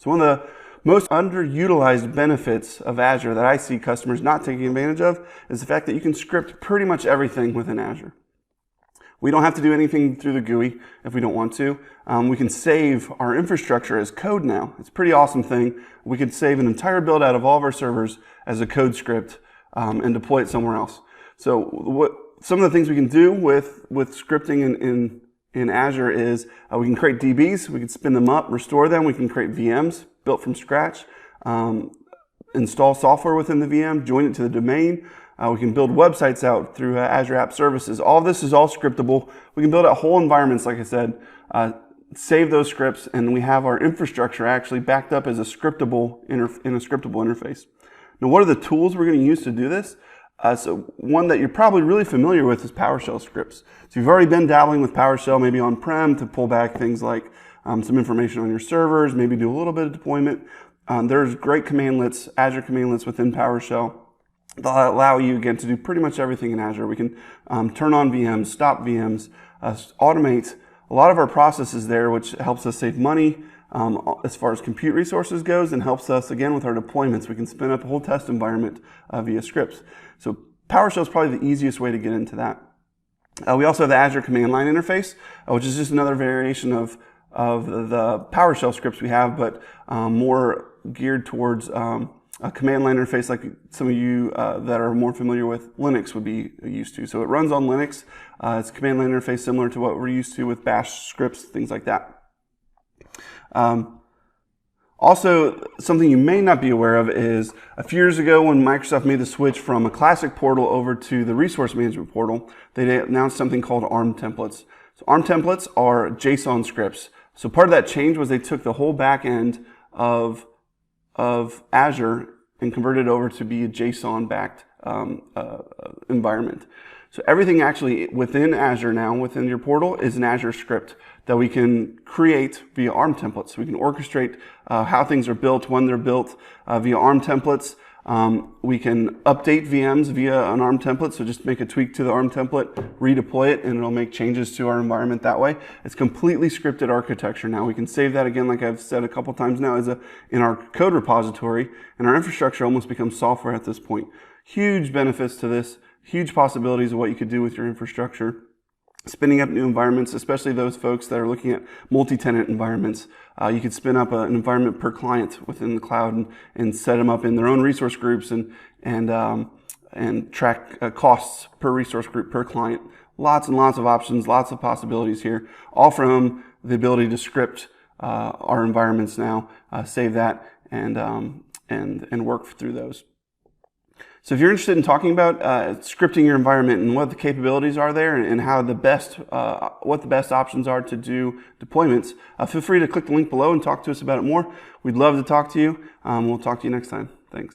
So one of the most underutilized benefits of Azure that I see customers not taking advantage of is the fact that you can script pretty much everything within Azure. We don't have to do anything through the GUI if we don't want to. We can save our infrastructure as code now. It's a pretty awesome thing. We could save an entire build out of all of our servers as a code script and deploy it somewhere else. So some of the things we can do with scripting in Azure is we can create DBs, we can spin them up, restore them, we can create VMs built from scratch, install software within the VM, join it to the domain. We can build websites out through Azure App Services. All this is all scriptable. We can build out whole environments, like I said, save those scripts, and we have our infrastructure actually backed up as a scriptable interface. Now, what are the tools we're going to use to do this? So one that you're probably really familiar with is Powershell Scripts. So you've already been dabbling with PowerShell, maybe on-prem, to pull back things like some information on your servers, maybe do a little bit of deployment. There's great commandlets, Azure commandlets within PowerShell that allow you, again, to do pretty much everything in Azure. We can turn on VMs, stop VMs, automate a lot of our processes there, which helps us save money as far as compute resources goes, and helps us, again, with our deployments. We can spin up a whole test environment via scripts. So PowerShell is probably the easiest way to get into that. We also have the Azure command line interface, which is just another variation of the PowerShell scripts we have, but more geared towards a command line interface like some of you that are more familiar with Linux would be used to. So it runs on Linux. It's a command line interface similar to what we're used to with Bash scripts, things like that. Also, something you may not be aware of is a few years ago when Microsoft made the switch from a classic portal over to the resource management portal, they announced something called ARM templates. So ARM templates are JSON scripts. So part of that change was they took the whole back end of Azure and converted it over to be a JSON-backed environment. So everything actually within Azure now, within your portal, is an Azure script that we can create via ARM templates. We can orchestrate how things are built, when they're built via ARM templates. We can update VMs via an ARM template, so just make a tweak to the ARM template, redeploy it, and it'll make changes to our environment that way. It's completely scripted architecture now. We can save that, again, like I've said a couple times now, in our code repository, and our infrastructure almost becomes software at this point. Huge benefits to this, huge possibilities of what you could do with your infrastructure. Spinning up new environments, especially those folks that are looking at multi-tenant environments. You could spin up an environment per client within the cloud and set them up in their own resource groups and track costs per resource group per client. Lots and lots of options, lots of possibilities here, all from the ability to script our environments now, save that, and work through those. So if you're interested in talking about scripting your environment and what the capabilities are there and how what the best options are to do deployments, feel free to click the link below and talk to us about it more. We'd love to talk to you. We'll talk to you next time. Thanks.